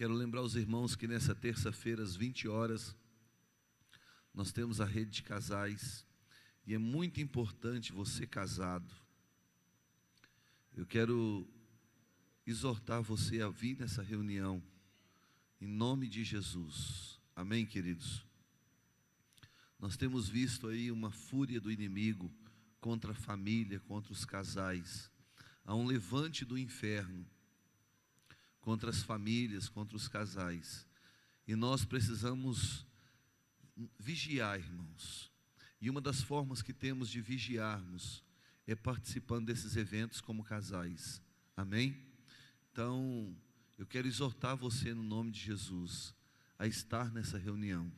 Quero lembrar os irmãos que nessa terça-feira, às 20 horas, nós temos a rede de casais, e é muito importante você casado. Eu quero exortar você a vir nessa reunião, em nome de Jesus. Amém, queridos? Nós temos visto aí uma fúria do inimigo contra a família, contra os casais. Há um levante do inferno contra as famílias, contra os casais. E nós precisamos vigiar, irmãos. E uma das formas que temos de vigiarmos é participando desses eventos como casais. Amém? Então, eu quero exortar você no nome de Jesus a estar nessa reunião.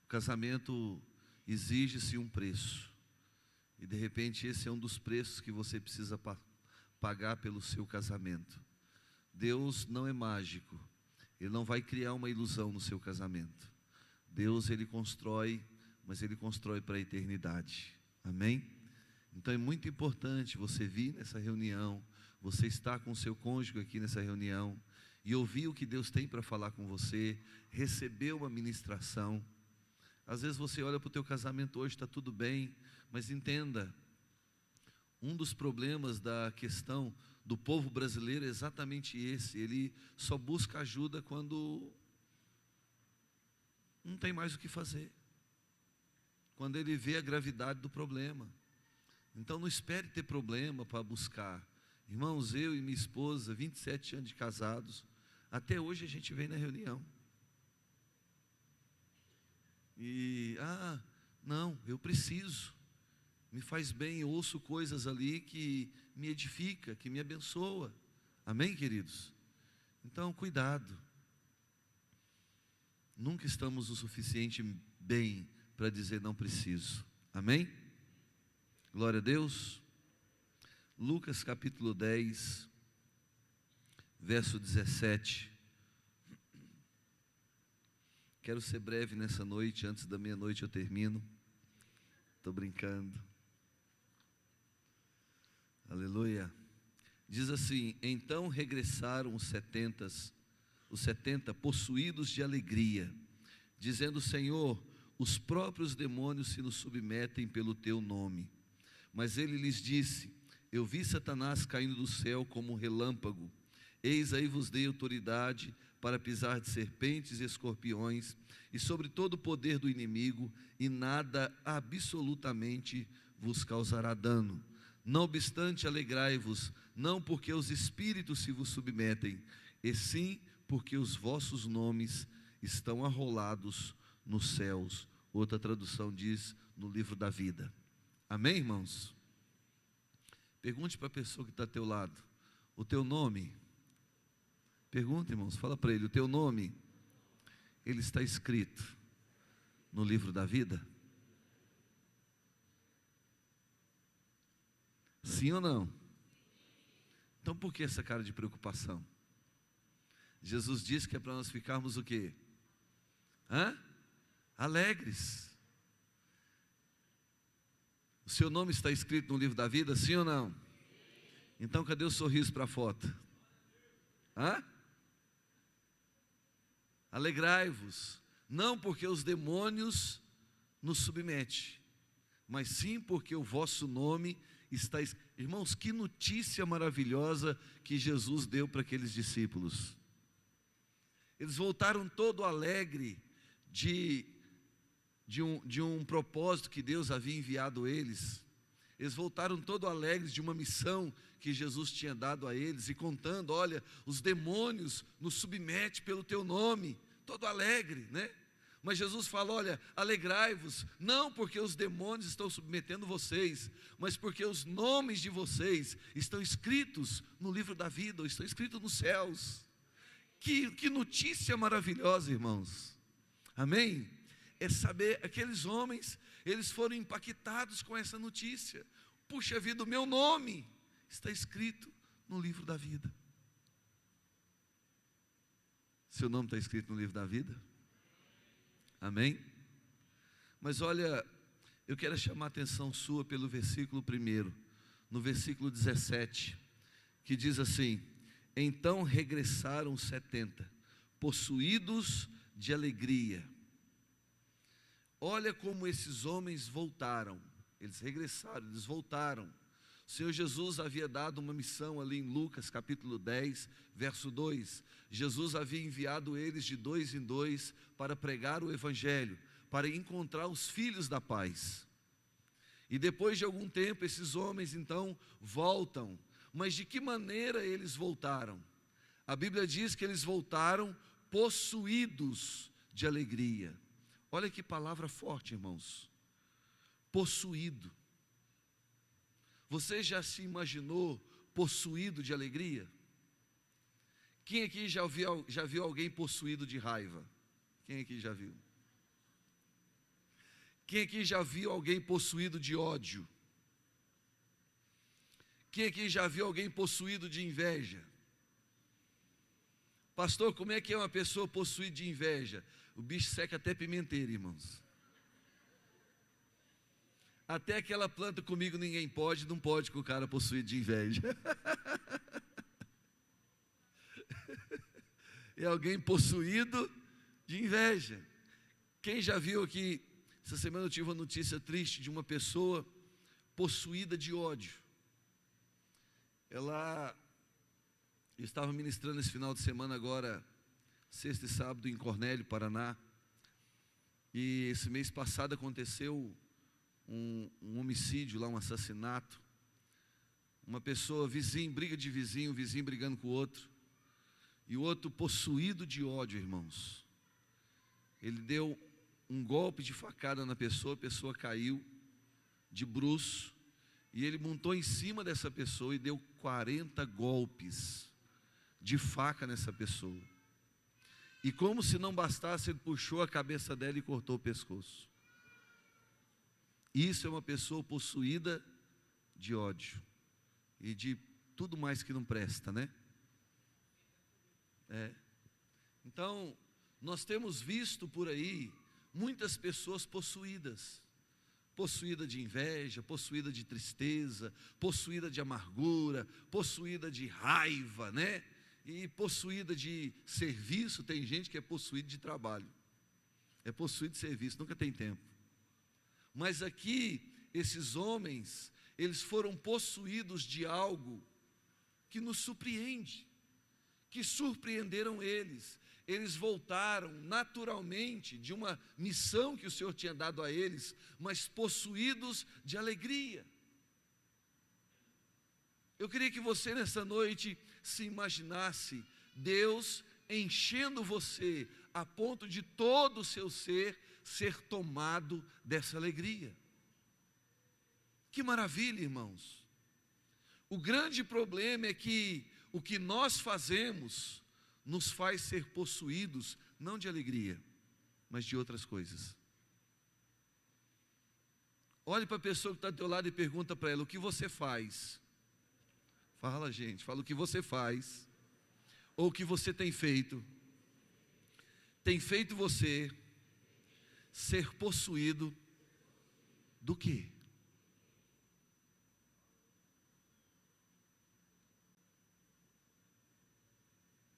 O casamento exige-se um preço. E de repente esse é um dos preços que você precisa pagar pelo seu casamento. Deus não é mágico. Ele não vai criar uma ilusão no seu casamento. Deus, Ele constrói, mas Ele constrói para a eternidade. Amém? Então é muito importante você vir nessa reunião, você estar com o seu cônjuge aqui nessa reunião, e ouvir o que Deus tem para falar com você, receber uma ministração. Às vezes você olha para o teu casamento hoje, está tudo bem, mas entenda, um dos problemas da questão do povo brasileiro é exatamente esse: ele só busca ajuda quando não tem mais o que fazer, quando ele vê a gravidade do problema. Então não espere ter problema para buscar. Irmãos, eu e minha esposa, 27 anos de casados, até hoje a gente vem na reunião. E, não, eu preciso, me faz bem, eu ouço coisas ali que me edifica, que me abençoa. Amém, queridos? Então, cuidado. Nunca estamos o suficiente bem para dizer não preciso. Amém? Glória a Deus. Lucas capítulo 10, verso 17. Quero ser breve nessa noite, antes da meia-noite eu termino. Estou brincando. Aleluia. Diz assim: então regressaram os 70 possuídos de alegria, dizendo: Senhor, os próprios demônios se nos submetem pelo teu nome. Mas ele lhes disse: eu vi Satanás caindo do céu como um relâmpago. Eis aí vos dei autoridade para pisar de serpentes e escorpiões, e sobre todo o poder do inimigo, e nada absolutamente vos causará dano. Não obstante, alegrai-vos, não porque os espíritos se vos submetem, e sim porque os vossos nomes estão arrolados nos céus. Outra tradução diz: no livro da vida. Amém, irmãos? Pergunte para a pessoa que está ao teu lado: o teu nome? Pergunta, irmãos, fala para ele: o teu nome, ele está escrito no livro da vida? Sim ou não? Então por que essa cara de preocupação? Jesus disse que é para nós ficarmos o quê? Alegres. O seu nome está escrito no livro da vida, sim ou não? Então cadê o sorriso para a foto? Alegrai-vos, não porque os demônios nos submetem, mas sim porque o vosso nome está escrito. Irmãos, que notícia maravilhosa que Jesus deu para aqueles discípulos. Eles voltaram todo alegre de um propósito que Deus havia enviado eles. Eles voltaram todo alegres de uma missão que Jesus tinha dado a eles, e contando: olha, os demônios nos submetem pelo teu nome. Todo alegre, né? Mas Jesus fala: olha, alegrai-vos, não porque os demônios estão submetendo vocês, mas porque os nomes de vocês estão escritos no livro da vida, ou estão escritos nos céus. Que notícia maravilhosa, irmãos. Amém? É saber, aqueles homens, eles foram impactados com essa notícia. Puxa vida, o meu nome está escrito no livro da vida. Seu nome está escrito no livro da vida? Amém? Mas olha, eu quero chamar a atenção sua pelo versículo 1, no versículo 17, que diz assim: Então regressaram os 70, possuídos de alegria. Olha como esses homens voltaram. Eles regressaram, eles voltaram. O Senhor Jesus havia dado uma missão ali em Lucas capítulo 10, verso 2. Jesus havia enviado eles de 2 em 2 para pregar o evangelho, para encontrar os filhos da paz. E depois de algum tempo, esses homens então voltam. Mas de que maneira eles voltaram? A Bíblia diz que eles voltaram possuídos de alegria. Olha que palavra forte, irmãos. Possuído. Você já se imaginou possuído de alegria? Quem aqui já viu alguém possuído de raiva? Quem aqui já viu? Quem aqui já viu alguém possuído de ódio? Quem aqui já viu alguém possuído de inveja? Pastor, como é que é uma pessoa possuída de inveja? O bicho seca até pimenteira, irmãos. Até aquela planta comigo ninguém pode, não pode com o cara possuído de inveja. É alguém possuído de inveja. Quem já viu aqui, essa semana eu tive uma notícia triste de uma pessoa possuída de ódio. Eu estava ministrando esse final de semana agora, sexta e sábado em Cornélio, Paraná. E esse mês passado aconteceu um homicídio lá, um assassinato. Uma pessoa, vizinho, briga de vizinho, vizinho brigando com o outro. E o outro possuído de ódio, irmãos. Ele deu um golpe de facada na pessoa, a pessoa caiu de bruços. E ele montou em cima dessa pessoa e deu 40 golpes de faca nessa pessoa. E como se não bastasse, ele puxou a cabeça dela e cortou o pescoço. Isso é uma pessoa possuída de ódio e de tudo mais que não presta, né? Então, nós temos visto por aí muitas pessoas possuídas de inveja, possuída de tristeza, possuída de amargura, possuída de raiva, né? E possuída de serviço. Tem gente que é possuída de trabalho, é possuída de serviço, nunca tem tempo. Mas aqui, esses homens, eles foram possuídos de algo que nos surpreende, que surpreenderam eles. Eles voltaram naturalmente de uma missão que o Senhor tinha dado a eles, mas possuídos de alegria. Eu queria que você nessa noite se imaginasse Deus enchendo você a ponto de todo o seu ser tomado dessa alegria. Que maravilha, irmãos. O grande problema é que o que nós fazemos nos faz ser possuídos, não de alegria, mas de outras coisas. Olhe para a pessoa que está do teu lado e pergunta para ela: o que você faz? Fala, gente, fala o que você faz, ou o que você tem feito você ser possuído do quê?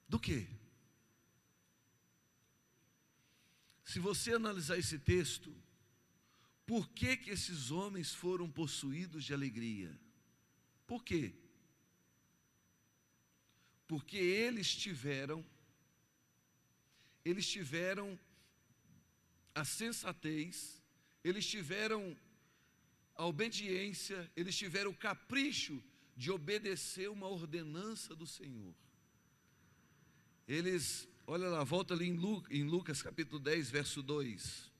Do quê? Se você analisar esse texto, por que que esses homens foram possuídos de alegria? Por quê? Porque eles tiveram a sensatez, eles tiveram a obediência, eles tiveram o capricho de obedecer uma ordenança do Senhor. Eles, olha lá, volta ali em Lucas capítulo 10, verso 2.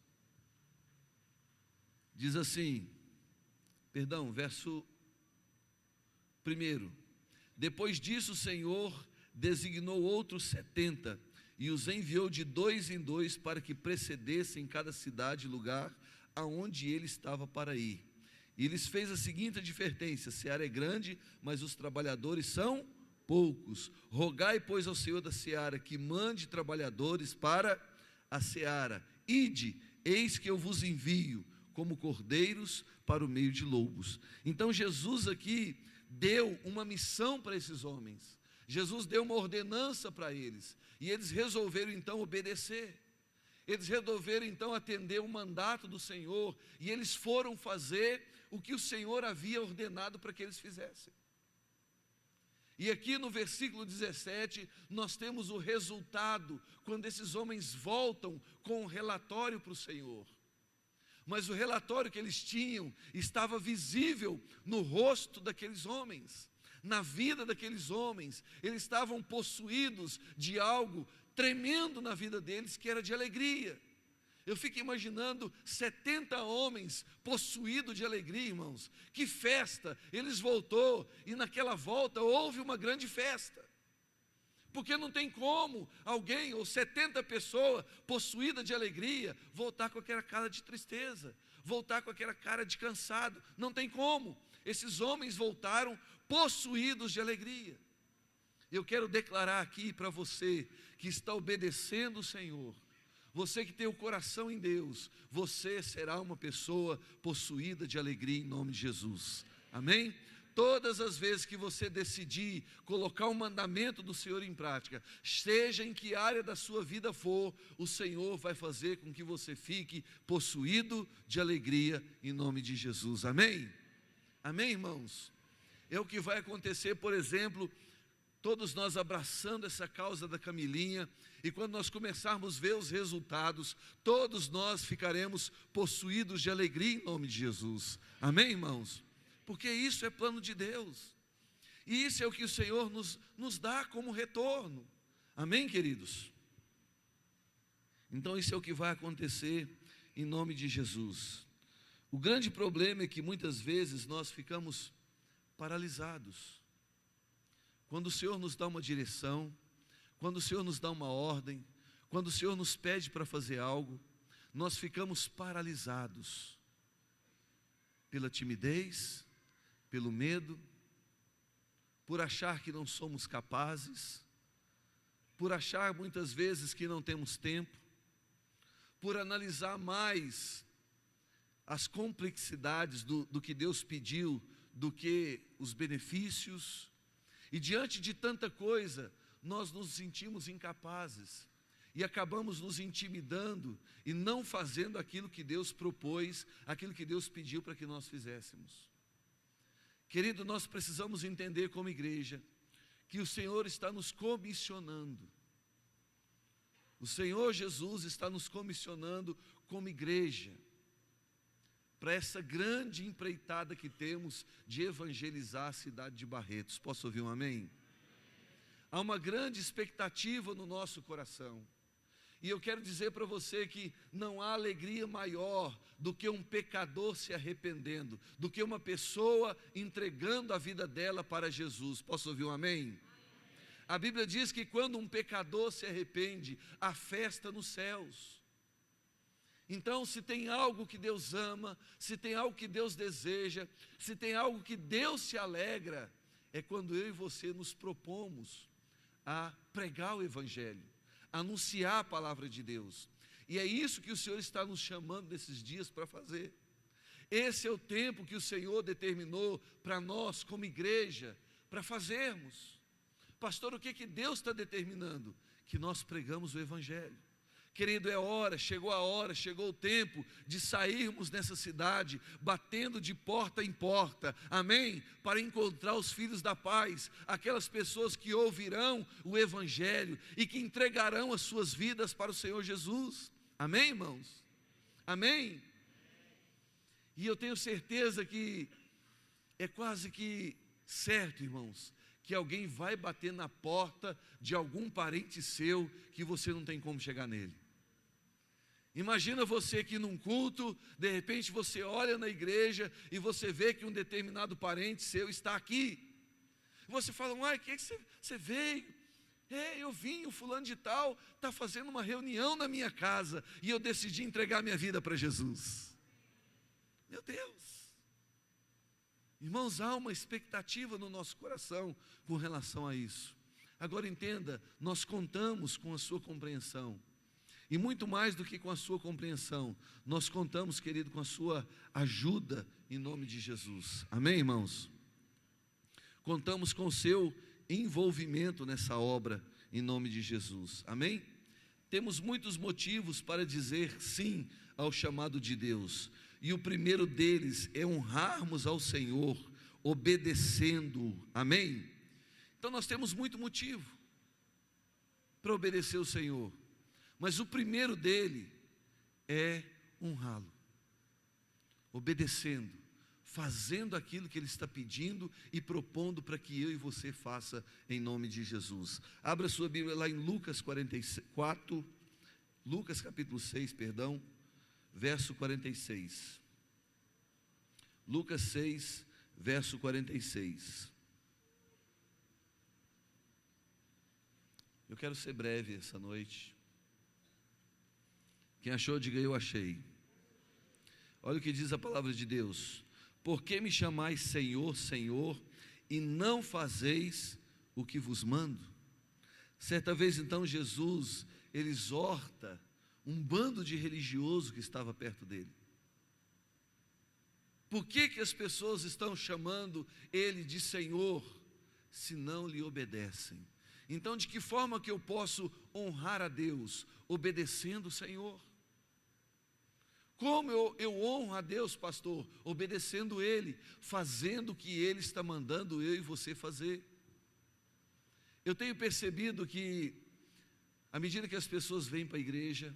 Diz assim, verso 1. Depois disso o Senhor designou outros 70 e os enviou de 2 em 2 para que precedessem cada cidade e lugar aonde ele estava para ir. E lhes fez a seguinte advertência: a seara é grande, mas os trabalhadores são poucos. Rogai, pois, ao Senhor da seara que mande trabalhadores para a seara. Ide, eis que eu vos envio como cordeiros para o meio de lobos. Então Jesus aqui deu uma missão para esses homens. Jesus deu uma ordenança para eles, e eles resolveram então obedecer. Eles resolveram então atender o mandato do Senhor, e eles foram fazer o que o Senhor havia ordenado para que eles fizessem. E aqui no versículo 17, nós temos o resultado, quando esses homens voltam com um relatório para o Senhor. Mas o relatório que eles tinham estava visível no rosto daqueles homens, na vida daqueles homens. Eles estavam possuídos de algo tremendo na vida deles, que era de alegria. Eu fico imaginando 70 homens possuídos de alegria, irmãos. Que festa! Eles voltou e naquela volta houve uma grande festa. Porque não tem como alguém ou 70 pessoas possuídas de alegria voltar com aquela cara de tristeza, voltar com aquela cara de cansado. Não tem como. Esses homens voltaram possuídos de alegria. Eu quero declarar aqui para você que está obedecendo o Senhor, você que tem o coração em Deus, você será uma pessoa possuída de alegria em nome de Jesus. Amém? Todas as vezes que você decidir colocar o mandamento do Senhor em prática, seja em que área da sua vida for, o Senhor vai fazer com que você fique possuído de alegria em nome de Jesus. Amém? Amém, irmãos? É o que vai acontecer, por exemplo, todos nós abraçando essa causa da Camilinha, e quando nós começarmos a ver os resultados, todos nós ficaremos possuídos de alegria em nome de Jesus. Amém, irmãos? Porque isso é plano de Deus, e isso é o que o Senhor nos dá como retorno. Amém, queridos? Então isso é o que vai acontecer em nome de Jesus. O grande problema é que muitas vezes nós ficamos paralisados. Quando o Senhor nos dá uma direção, quando o Senhor nos dá uma ordem, quando o Senhor nos pede para fazer algo, nós ficamos paralisados pela timidez, pelo medo, por achar que não somos capazes, por achar muitas vezes que não temos tempo, por analisar mais as complexidades do que Deus pediu do que os benefícios. E diante de tanta coisa, nós nos sentimos incapazes e acabamos nos intimidando e não fazendo aquilo que Deus propôs, aquilo que Deus pediu para que nós fizéssemos. Querido, nós precisamos entender como igreja que o Senhor está nos comissionando. O Senhor Jesus está nos comissionando como igreja para essa grande empreitada que temos de evangelizar a cidade de Barretos. Posso ouvir um amém? Há uma grande expectativa no nosso coração. E eu quero dizer para você que não há alegria maior do que um pecador se arrependendo, do que uma pessoa entregando a vida dela para Jesus. Posso ouvir um amém? A Bíblia diz que quando um pecador se arrepende, há festa nos céus. Então, se tem algo que Deus ama, se tem algo que Deus deseja, se tem algo que Deus se alegra, é quando eu e você nos propomos a pregar o Evangelho, anunciar a palavra de Deus. E é isso que o Senhor está nos chamando nesses dias para fazer. Esse é o tempo que o Senhor determinou para nós como igreja, para fazermos. Pastor, o que Deus está determinando? Que nós pregamos o Evangelho. Querido, chegou a hora, chegou o tempo de sairmos nessa cidade, batendo de porta em porta, amém? Para encontrar os filhos da paz, aquelas pessoas que ouvirão o Evangelho e que entregarão as suas vidas para o Senhor Jesus, amém, irmãos? Amém? E eu tenho certeza que é quase que certo, irmãos, que alguém vai bater na porta de algum parente seu que você não tem como chegar nele. Imagina você que num culto, de repente você olha na igreja e você vê que um determinado parente seu está aqui. Você fala, uai, que você veio? Eu vim, o fulano de tal está fazendo uma reunião na minha casa e eu decidi entregar minha vida para Jesus. Meu Deus! Irmãos, há uma expectativa no nosso coração com relação a isso. Agora entenda, nós contamos com a sua compreensão. E muito mais do que com a sua compreensão, nós contamos, querido, com a sua ajuda em nome de Jesus. Amém, irmãos? Contamos com o seu envolvimento nessa obra, em nome de Jesus, amém? Temos muitos motivos para dizer sim ao chamado de Deus, e o primeiro deles é honrarmos ao Senhor, obedecendo, amém? Então nós temos muito motivo para obedecer o Senhor, mas o primeiro dele é honrá-lo, obedecendo, fazendo aquilo que Ele está pedindo e propondo para que eu e você faça em nome de Jesus. Abra sua Bíblia lá em Lucas 44, Lucas capítulo 6, perdão, verso 46. Lucas 6, verso 46. Eu quero ser breve essa noite. Quem achou, diga eu achei. Olha o que diz a palavra de Deus: por que me chamais Senhor, Senhor, e não fazeis o que vos mando? Certa vez então Jesus, ele exorta um bando de religioso que estava perto dele. Por que as pessoas estão chamando ele de Senhor, se não lhe obedecem? Então, de que forma que eu posso honrar a Deus? Obedecendo o Senhor. Como eu honro a Deus, pastor? Obedecendo Ele, fazendo o que Ele está mandando eu e você fazer. Eu tenho percebido que, à medida que as pessoas vêm para a igreja,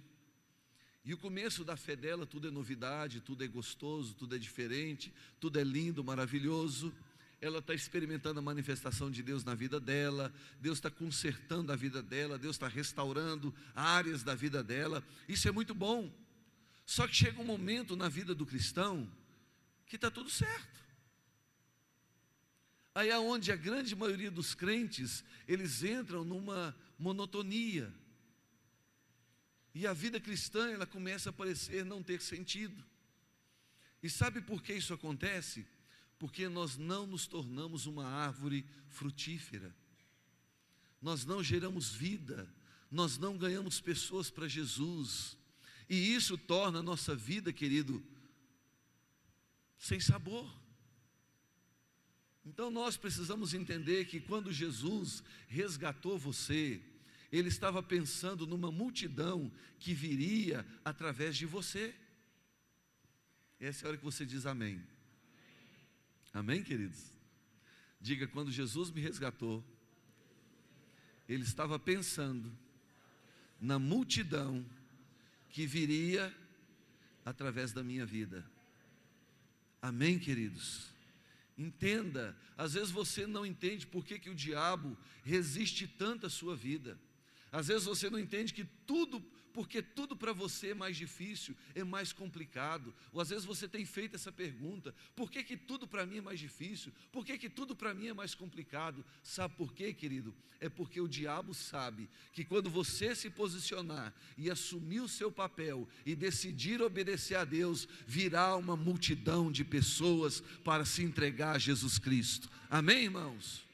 e o começo da fé dela, tudo é novidade, tudo é gostoso, tudo é diferente, tudo é lindo, maravilhoso. Ela está experimentando a manifestação de Deus na vida dela, Deus está consertando a vida dela, Deus está restaurando áreas da vida dela, isso é muito bom. Só que chega um momento na vida do cristão que está tudo certo. Aí é onde a grande maioria dos crentes, eles entram numa monotonia. E a vida cristã, ela começa a parecer não ter sentido. E sabe por que isso acontece? Porque nós não nos tornamos uma árvore frutífera. Nós não geramos vida, nós não ganhamos pessoas para Jesus. E isso torna a nossa vida, querido, sem sabor. Então nós precisamos entender que quando Jesus resgatou você, Ele estava pensando numa multidão que viria através de você. Essa é a hora que você diz amém. Amém, queridos? Diga, quando Jesus me resgatou, Ele estava pensando na multidão que viria através da minha vida. Amém, queridos? Entenda, às vezes você não entende por que o diabo resiste tanto à sua vida. Às vezes você não entende porque tudo para você é mais difícil, é mais complicado. Ou às vezes você tem feito essa pergunta: por que tudo para mim é mais difícil? Por que tudo para mim é mais complicado? Sabe por quê, querido? É porque o diabo sabe que quando você se posicionar e assumir o seu papel e decidir obedecer a Deus, virá uma multidão de pessoas para se entregar a Jesus Cristo. Amém, irmãos?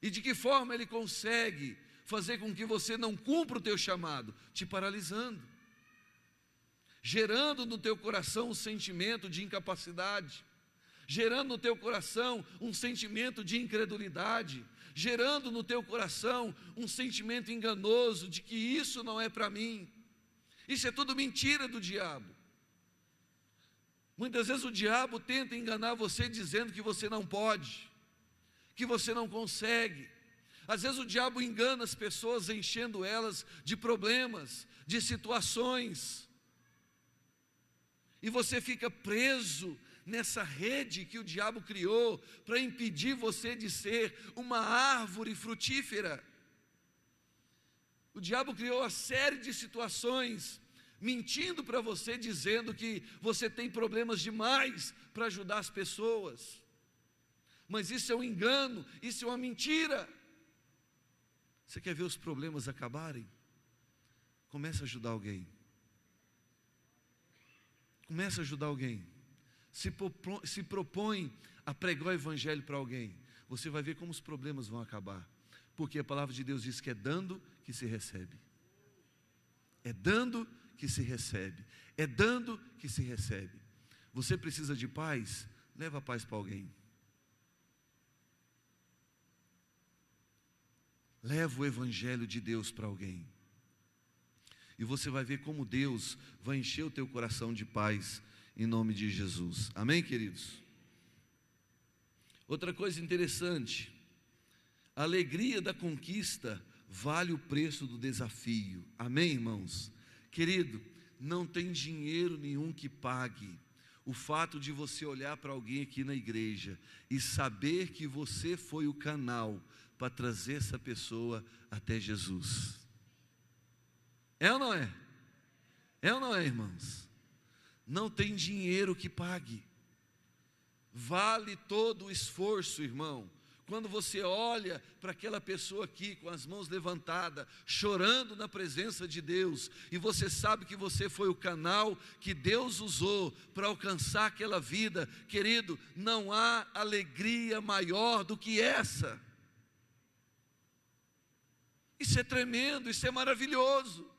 E de que forma ele consegue fazer com que você não cumpra o teu chamado? Te paralisando, gerando no teu coração um sentimento de incapacidade, gerando no teu coração um sentimento de incredulidade, gerando no teu coração um sentimento enganoso de que isso não é para mim. Isso é tudo mentira do diabo. Muitas vezes o diabo tenta enganar você dizendo que você não pode, que você não consegue. Às vezes o diabo engana as pessoas, enchendo elas de problemas, de situações, e você fica preso nessa rede que o diabo criou para impedir você de ser uma árvore frutífera. O diabo criou uma série de situações, mentindo para você, dizendo que você tem problemas demais para ajudar as pessoas. Mas isso é um engano, isso é uma mentira. Você quer ver os problemas acabarem? Comece a ajudar alguém. Comece a ajudar alguém. Se propõe a pregar o evangelho para alguém. Você vai ver como os problemas vão acabar. Porque a palavra de Deus diz que é dando que se recebe. É dando que se recebe. É dando que se recebe. Você precisa de paz? Leva a paz para alguém. Leva o evangelho de Deus para alguém. E você vai ver como Deus vai encher o teu coração de paz, em nome de Jesus. Amém, queridos? Outra coisa interessante, a alegria da conquista vale o preço do desafio. Amém, irmãos? Querido, não tem dinheiro nenhum que pague o fato de você olhar para alguém aqui na igreja e saber que você foi o canal para trazer essa pessoa até Jesus. É ou não é? É ou não é, irmãos? Não tem dinheiro que pague. Vale todo o esforço, irmão. Quando você olha para aquela pessoa aqui com as mãos levantadas, chorando na presença de Deus, e você sabe que você foi o canal que Deus usou para alcançar aquela vida, querido, não há alegria maior do que essa. Isso é tremendo, isso é maravilhoso.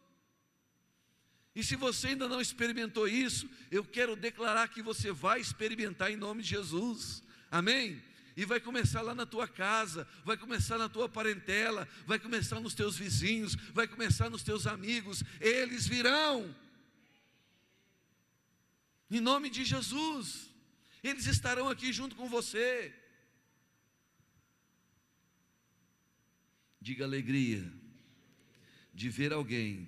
E se você ainda não experimentou isso, eu quero declarar que você vai experimentar em nome de Jesus. Amém? E vai começar lá na tua casa, vai começar na tua parentela, vai começar nos teus vizinhos, vai começar nos teus amigos. Eles virão. Em nome de Jesus. Eles estarão aqui junto com você. Diga alegria de ver alguém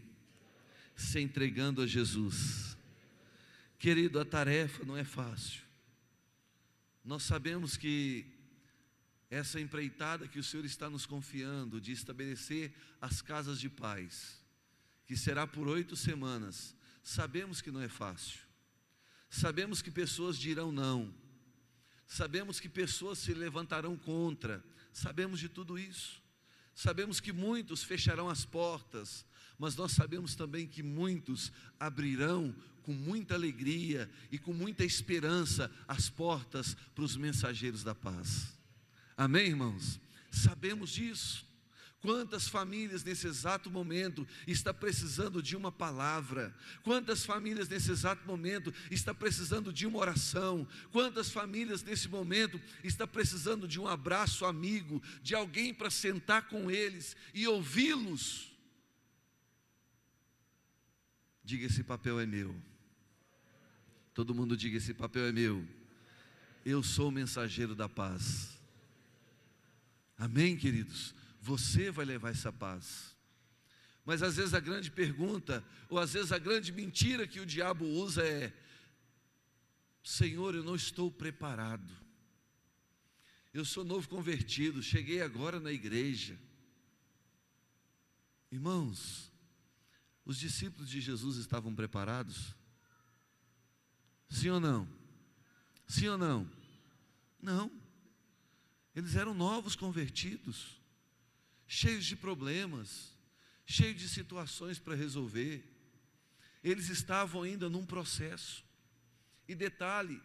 se entregando a Jesus. Querido, a tarefa não é fácil. Nós sabemos que essa empreitada que o Senhor está nos confiando, de estabelecer as casas de paz, que será por 8 semanas, sabemos que não é fácil. Sabemos que pessoas dirão não. Sabemos que pessoas se levantarão contra. Sabemos de tudo isso. Sabemos que muitos fecharão as portas, mas nós sabemos também que muitos abrirão com muita alegria e com muita esperança as portas para os mensageiros da paz. Amém, irmãos? Sabemos disso. Quantas famílias nesse exato momento está precisando de uma palavra? Quantas famílias nesse exato momento está precisando de uma oração? Quantas famílias nesse momento está precisando de um abraço amigo, de alguém para sentar com eles e ouvi-los? Diga: esse papel é meu. Todo mundo diga: esse papel é meu. Eu sou o mensageiro da paz. Amém, queridos? Você vai levar essa paz. Mas às vezes a grande pergunta, ou às vezes a grande mentira que o diabo usa é: Senhor, eu não estou preparado. Eu sou novo convertido, cheguei agora na igreja. Irmãos, os discípulos de Jesus estavam preparados? Sim ou não? Sim ou não? Não. Eles eram novos convertidos, cheios de problemas, cheios de situações para resolver. Eles estavam ainda num processo. E detalhe,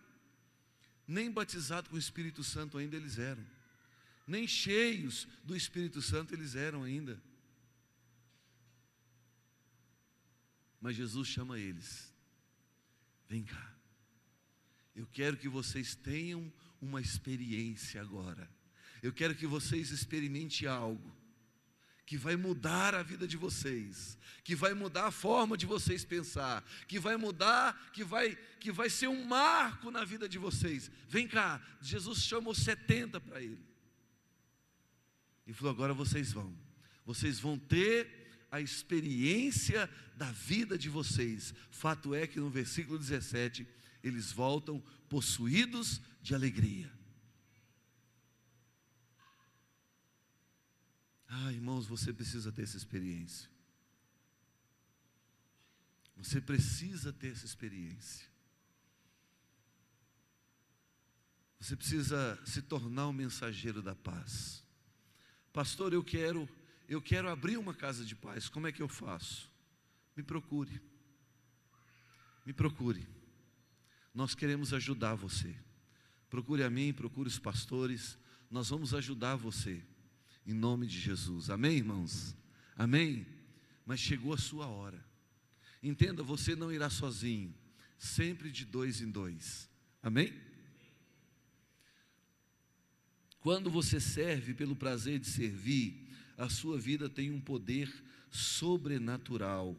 nem batizados com o Espírito Santo ainda eles eram, nem cheios do Espírito Santo eles eram ainda. Mas Jesus chama eles: vem cá, eu quero que vocês tenham uma experiência agora. Eu quero que vocês experimentem algo que vai mudar a vida de vocês, que vai mudar a forma de vocês pensar, que vai mudar, que vai ser um marco na vida de vocês. Vem cá. Jesus chamou 70 para ele e falou: agora vocês vão ter a experiência da vida de vocês. Fato é que no versículo 17 eles voltam possuídos de alegria. Irmãos, você precisa ter essa experiência. Você precisa ter essa experiência. Você precisa se tornar um mensageiro da paz. Pastor, eu quero abrir uma casa de paz. Como é que eu faço? Me procure. Me procure. Nós queremos ajudar você. Procure a mim, procure os pastores. Nós vamos ajudar você. Em nome de Jesus. Amém, irmãos? Amém? Mas chegou a sua hora. Entenda, você não irá sozinho. Sempre de 2 em 2. Amém? Quando você serve pelo prazer de servir, a sua vida tem um poder sobrenatural.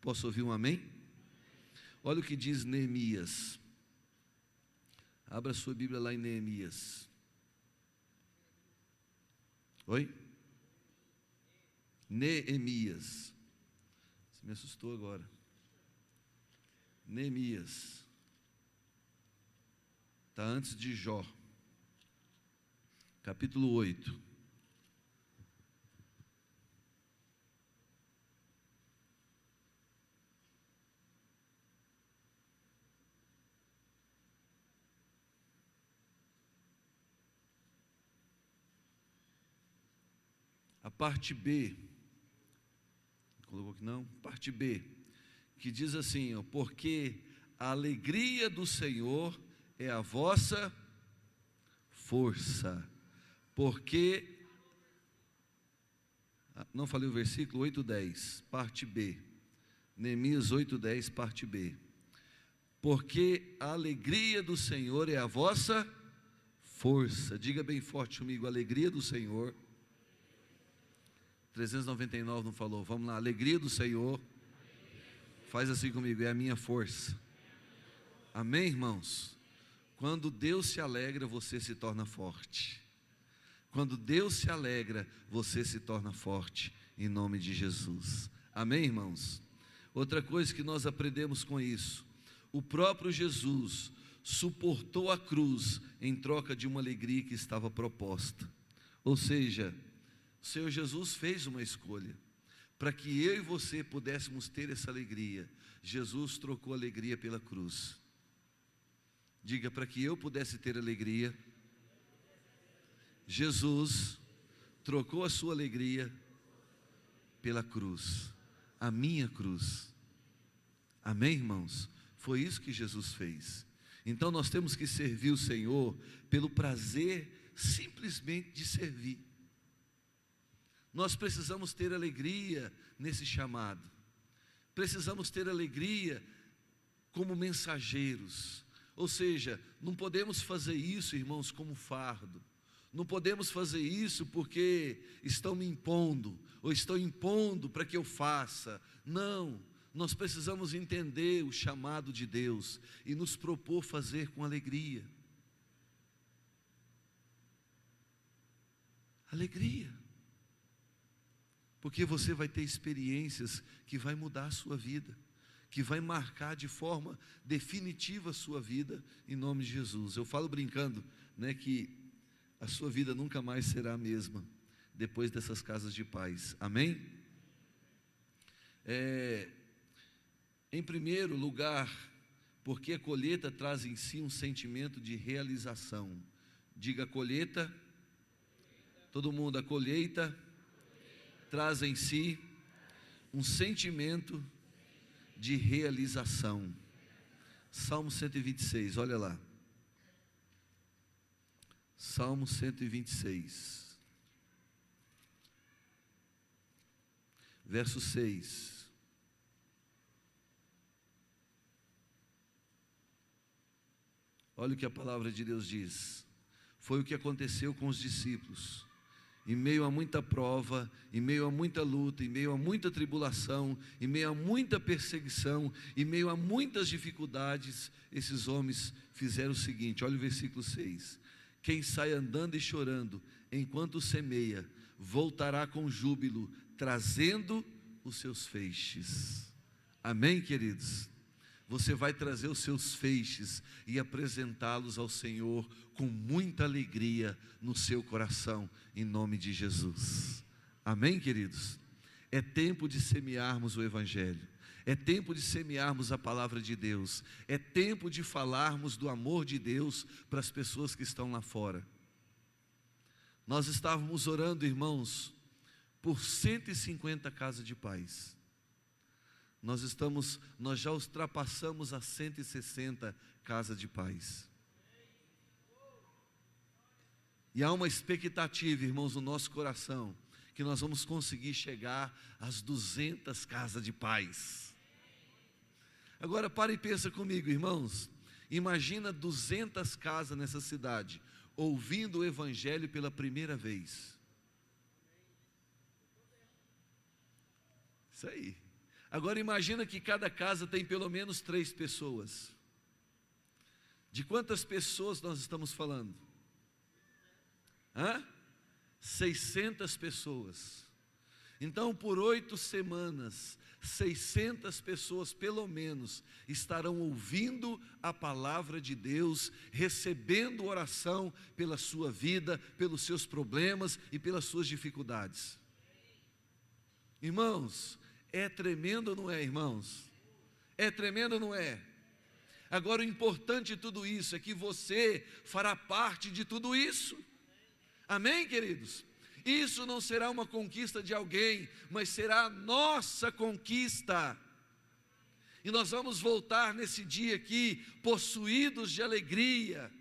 Posso ouvir um amém? Olha o que diz Neemias. Abra sua Bíblia lá em Neemias. Oi? Neemias. Você me assustou agora. Neemias. Está antes de Jó. Capítulo 8. A parte B, colocou aqui não? Parte B, que diz assim, ó, porque a alegria do Senhor é a vossa força, porque, não falei o versículo 8:10, parte B, Neemias 8:10, parte B, porque a alegria do Senhor é a vossa força, diga bem forte comigo, a alegria do Senhor. 399 não falou, vamos lá, alegria do Senhor, faz assim comigo, é a minha força. Amém, irmãos? Quando Deus se alegra, você se torna forte. Quando Deus se alegra, você se torna forte, em nome de Jesus. Amém, irmãos? Outra coisa que nós aprendemos com isso, o próprio Jesus suportou a cruz em troca de uma alegria que estava proposta. Ou seja, o Senhor Jesus fez uma escolha, para que eu e você pudéssemos ter essa alegria. Jesus trocou a alegria pela cruz. Diga, para que eu pudesse ter alegria, Jesus trocou a sua alegria pela cruz, a minha cruz. Amém, irmãos? Foi isso que Jesus fez. Então nós temos que servir o Senhor pelo prazer simplesmente de servir. Nós precisamos ter alegria nesse chamado, precisamos ter alegria como mensageiros, ou seja, não podemos fazer isso, irmãos, como fardo, não podemos fazer isso porque estão me impondo, ou estão impondo para que eu faça, não, nós precisamos entender o chamado de Deus, e nos propor fazer com alegria, porque você vai ter experiências que vai mudar a sua vida, que vai marcar de forma definitiva a sua vida, em nome de Jesus. Eu falo brincando, né, que a sua vida nunca mais será a mesma, depois dessas casas de paz, amém? Em primeiro lugar, porque a colheita traz em si um sentimento de realização. Diga colheita, todo mundo, a colheita traz em si um sentimento de realização. Salmo 126, olha lá. Salmo 126, verso 6. Olha o que a palavra de Deus diz. Foi o que aconteceu com os discípulos. Em meio a muita prova, em meio a muita luta, em meio a muita tribulação, em meio a muita perseguição, em meio a muitas dificuldades, esses homens fizeram o seguinte, olha o versículo 6. Quem sai andando e chorando, enquanto semeia, voltará com júbilo, trazendo os seus feixes. Amém, queridos? Você vai trazer os seus feixes e apresentá-los ao Senhor com muita alegria no seu coração, em nome de Jesus. Amém, queridos? É tempo de semearmos o Evangelho, é tempo de semearmos a palavra de Deus, é tempo de falarmos do amor de Deus para as pessoas que estão lá fora. Nós estávamos orando, irmãos, por 150 casas de paz. Nós já ultrapassamos as 160 casas de paz. E há uma expectativa, irmãos, no nosso coração, que nós vamos conseguir chegar às 200 casas de paz. Agora para e pensa comigo, irmãos, imagina 200 casas nessa cidade, ouvindo o Evangelho pela primeira vez. Isso aí. Agora imagina que cada casa tem pelo menos 3 pessoas. De quantas pessoas nós estamos falando? 600 pessoas. Então, por 8 semanas, 600 pessoas pelo menos estarão ouvindo a palavra de Deus, recebendo oração pela sua vida, pelos seus problemas e pelas suas dificuldades. Irmãos, é tremendo ou não é, irmãos? É tremendo ou não é? Agora, o importante de tudo isso é que você fará parte de tudo isso. Amém, queridos? Isso não será uma conquista de alguém, mas será a nossa conquista. E nós vamos voltar nesse dia aqui, possuídos de alegria,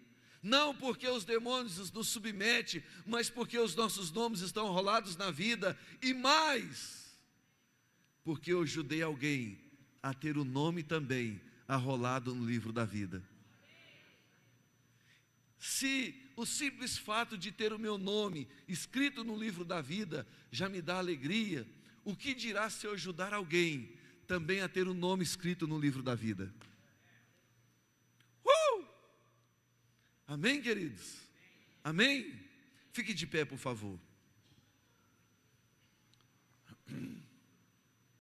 não porque os demônios nos submetem, mas porque os nossos nomes estão rolados na vida, e mais, porque eu ajudei alguém a ter o nome também arrolado no livro da vida. Se o simples fato de ter o meu nome escrito no livro da vida já me dá alegria, o que dirá se eu ajudar alguém também a ter o nome escrito no livro da vida? Amém, queridos? Amém? Fique de pé, por favor.